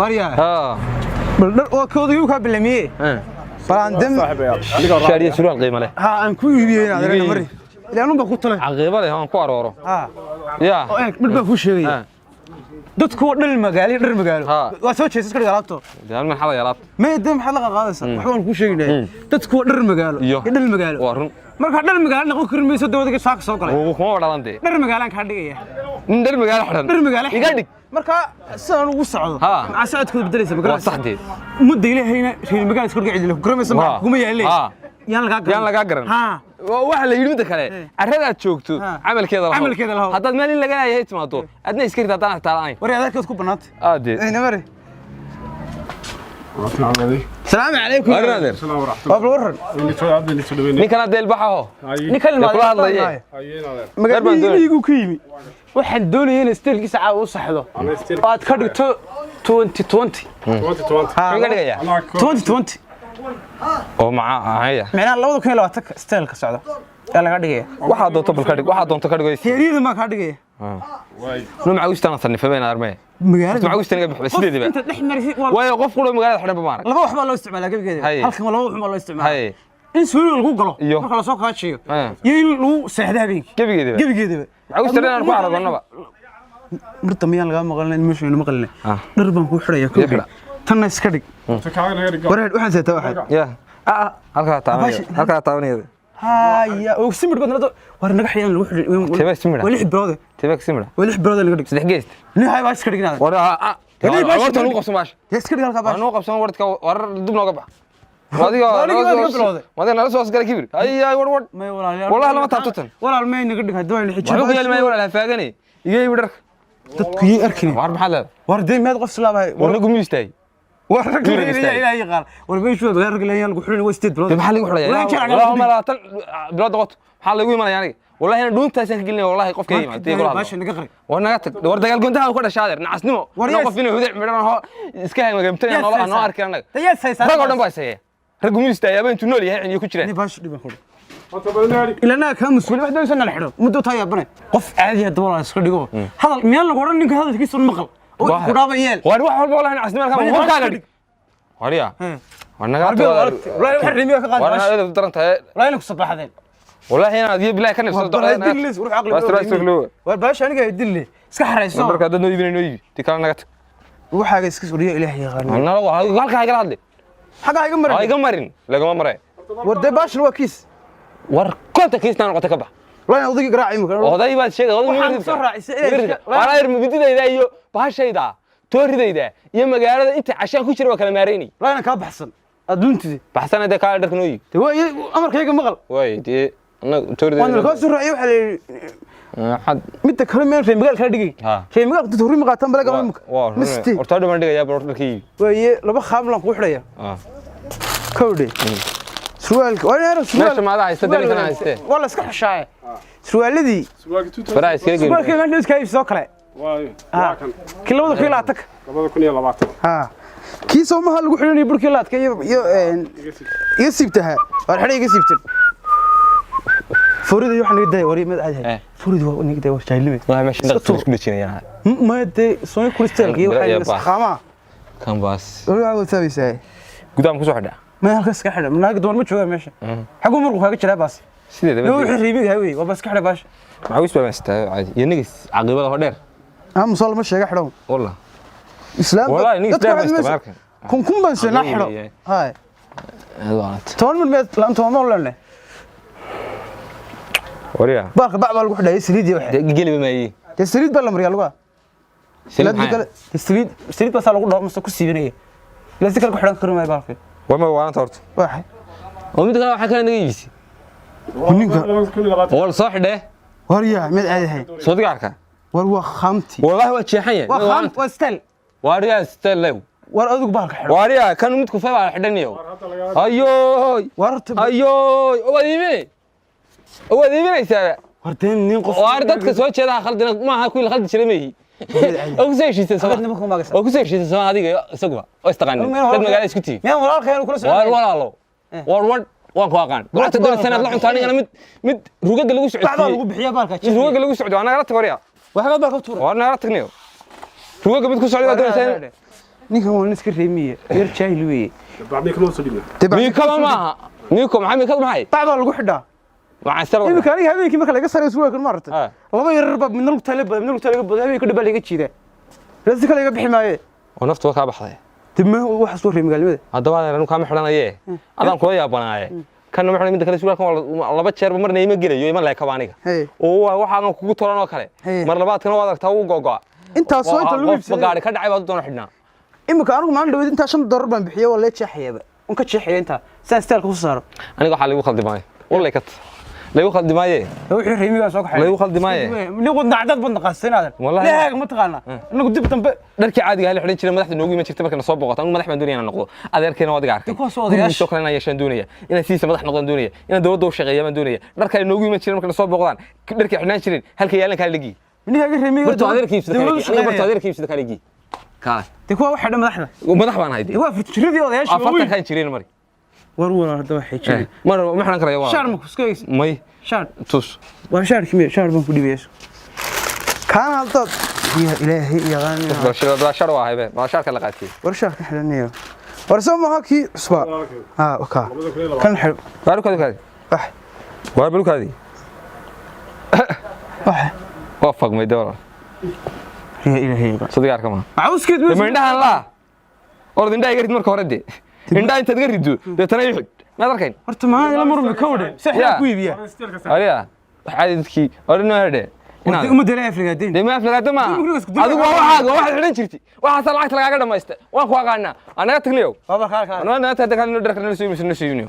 واريا ها بل وكودي يوكا بالمية فاندم شاري سروال قيمة له ها أنا كوي بينا هذا مري لأنه بقول له عقيبة له هون كوارورو ها يا من بفوش شيء dadku dhul magaalo waa soo jeesas ka galaabto daalman xalay yalaab ma idin xalaqa qaadaysan waxaan ku sheegnay dadku dhul magaalo dhul magaalo waa run marka dhul magaalo noqon karmayso dawladda saak soo galay oo kuma wadalantay dhul magaalaan ka dhigaya dhul magaalo xiran dhul magaalo iga dhig marka sidaan ugu socdo ma saadku bedelaysa magaalo saxdeed muddo ilaaheena reer magaalo isku dhigay karmayso ma kuma yaalay yaan laga garan ha waxa la yiri mid kale arradaad joogto camalkeeda lahaw haddaad meel in laga leeyahay timaado adna iska ridaan taalayn war adeerkaad ku banaatay aadee ayna mari السلام عليكم السلام ورحمة الله وبركاته ninkan deel baxaho ninkan ma kula hadlayay magaalada igu ka yimi waxaan doonayaa in steelkiisa caaw u saxdo aad ka dhigto 2020 iga dhigaya 2020 oo haya macnaha 2020 steelka socdo ee laga dhigaya waxa doonto bal ka dhig waxa doonto ka dhigay heeriyada ma ka dhigaya noo macawistaan sanifeen armay magaalada macawistaan iga baxba sideedaba inta dhex waayo qof qolo magaalada xidhan ba maarag laba wax baa loo isticmaalaa gabigeeda halkan laba wax baa loo isticmaalaa in suulo lagu galo marka la soo kaajiyo iyo in lagu seexdo habeenkii gabigeeda macawistaan aan ku aragnaba marta miyaan laga maqalnay meesha ma qalnay dhar baan ku xidhaya ku xidha tan iska dhig wareed waxaan seetaa waxa ya halka taabanayda هاي وسمر بدنا ورنا حيان لو تبك سمر ولح برودة تبك سمر ولح برودة اللي قدك صدق جيست ليه هاي باش كدقنا ورا ورت نو قبس ماش يس كدق halka bash نو قبس ورت ور dib nooga bax wadiga nala soo asgar kibir ay war may walaal walaal lama taabtan walaal may naga dhig hadoo in xijaab wuxuu yeelmay walaal faagani igay widar dadku yi arkina war maxaa la war deemed qof salaabay war nagu miistay ورك لا يقال والبيش ورك لا يلقى حلو وستيد برو maxaa lagu xulaya والله ما لا bilood qot maxaa lagu imanaya aniga wallahi ana dhuuntaasan ka gelnay wallahi qofka yimaatay qolada baasha naga qari wana tag war dagaal gontaha ku dhashaadeer nacasnimo qof inuu hudac midhan ho iska hay magamtay aan arkin anaga tayay saysan rag oo dhan baa sayay rag gumiista ayaa intuu nool yahay in ku jiraan ni baasha dhiban xul إلا أنا كان مسؤول واحد من سنة الحرب مدة طيب بنا قف عادي الدولار يسكر دقوا هذا ميال لقورن إنك هذا كيس المقل ورابع يال واروح والله أنا عسني ما كان مقال وريا وانا قاعد لا يحرم ياك قاعد وانا هذا درنت لا ينك صباح هذين والله هنا دي بلا كان يفسد دلس روح عقلي والباش انا قاعد يدلي اسك حريصو بركه دد نويبين تي كان نغت وحاجه اسك سوريا الهي يغان انا halka ay galad xaga ay marin lagama maray warday bash waa kiis war konta kiisna noqota ka bax لا odayga garaaci ma karo oday baad sheegay oday waxaan soo raacisay wala ir mididayda iyo bahashayda tooridayda iyo magaalada inta cashaan ku jira waa kala maareynay laana ka baxsan adduuntii baxsanada ka dharkan oo yii way amarkayga maqal way tii ana tooridayda waan ka soo raacay waxa xad mid kale meel reer magaal ka dhigay reer magaal ku toorin maqaatan balaga misti horta dhamaan dhigaya barorkii way laba qaablan ku xidhaya kowde سؤالك وانا سؤالك ماذا هيستدري كان هيسته والله اسك خشاي سؤالدي برايس كيف سؤالك ما ندس كيف سو كله واي كيلو كيلاتك 2020 ها كي سو ما لو خيرني بركيلاتك iyo sibtaha war xidhay iga sibtan furida waxaan iga day wari mid aad furida waa iga day war jaylime waa meesha dadku isku dhijinayaan ma de soo kristalki waxa la saxama kan baas waa taabisay gudaam ku soo xidha ما هلكس كحده من هاك دور ما جوجا ماشي حقو مرقو هاك جرا باس سيده لو خريبي هاوي وبس كحده باش معويس با مستا عادي ينقس عقبه هو دheer ام صول ما شيغ خدو والله اسلام والله نيس دheer استمارك كون بس لا خدو هاي هذات تون من بيت لا انت ما ولا وريا باق باع لو خداي سريدي waxa geliba maayay سريد بلا مريا لو سريد بس لو دو ku siibanay la si kale ku xiran karo ma baalkay وما وانا تورت واحد وميد كان waxa kale naga yibisi ninka wal soo xidhe wariya mid aad yahay soo digaarka war waa khamti wallahi waa jeexan waa khamt waa stel wariya stel lew war adigu baalka xidho wariya kan mid ku faa xidhaniyo ayo warta ayo wadiiminaysa warteen nin qof war dadka soo jeeda khaldina ma aha kuwi khaldi jiray meeyi oo ku seeshiisay oo ku seeshiisay soo adiga isaguba oo istaqaanay dad magaalo isku tii meel walaalkeen kula soo walaalo waan ku aqaan go'aanta doon sanad la cunta anigana mid rugaga lagu socodsiyo bacda lagu bixiya baalka rugaga lagu socdo anaga la tagariya waxa baalka tuuray warna la tagniyo rugaga mid ku socdo doon sanad ninkan waa nin iska reemiye yar jaahil weeye بعدين كمان صديقنا miikaba maaha miiko maxaa miikada maxay bacdaa lagu xidhaa waxaan sar imika aniga habeenkii marka laga saray suuqa kan maartay laba yarar baa midna lagu tale badan midna lagu tale badan habeenkii dhibaa laga jiidaa rasi kale iga bixi maaye oo naftu waa ka baxday dibma waxa soo reemi gaalnimada haddaba aanu ka xidhanaye adaan kula yaabanaaye kan ma xidhan mid kale suuqa kan laba jeer marna ima gelayo ima leeka baaniga oo waxaan kugu tolan oo kale mar labaadkana waad aragtaa uu gogo'a inta soo inta lagu iibsaday gaari ka dhacay baad doona xidhnaa imika anigu maalin dhaweed inta $5 baan bixiyay waa la jeexayaba un ka jeexay inta saan style ku saaro aniga waxa lagu khaldimay wallahi kat lagu khaldimay wuxuu reemiga soo kaxay lagu khaldimay nigu dacdad bad naqaasinaad leeyahay ma taqaana anigu dib dambe dharkii caadiga ah la xidhan jiray madaxda noogu ima jirtay markana soo boqoto anigu madax baan doonayaan noqdo adeerkeena wadiga arkay soo kale inaan yeeshaan doonaya inaan siisa madax noqdaan doonaya inaan dawladda u shaqeeyo baan doonaya dharka noogu ima jiray markana soo boqdaan dharkii xidhan jirin halka yaalan kala ligi niga reemiga barto adeerkiisa aniga barto adeerkiisa kala ligi kala kuwa waxa dhan madaxda madax baan hayday waa fitradii odayaasha afartan kan jireen mari war hadda waxay jireen mar ma xanan karayo waa shaar ma kuskayis may shaar tus war shaar kimir shaar baan ku dhibayso kaan halta ya ilaahi yaqaan bashar waa haybe bashar kala qaatay war shaar ka xidhanayo war soo ma haki cusba waka kan xidh baarukaadi waa baarukaadi waa fagmay dawra ya ilaahi sadigaar kama عاوزكيد ما عندها لا أرد عندها يقرد مركو ردي عندها أنت تقرد ده ترى يحد ما أدركين horta ma ila mar ma kawdhe saxna ku iibiya عليا عادتكي أرنا هذا uma dalay afrigadin ده ما أفلق هذا ما هذا هو واحد حدين شرتي واحد صار عكس لقاعد ما يست وأنا خواقنا أنا تقليو baba kala أنا تدخل ندرك نسوي مثل نسوي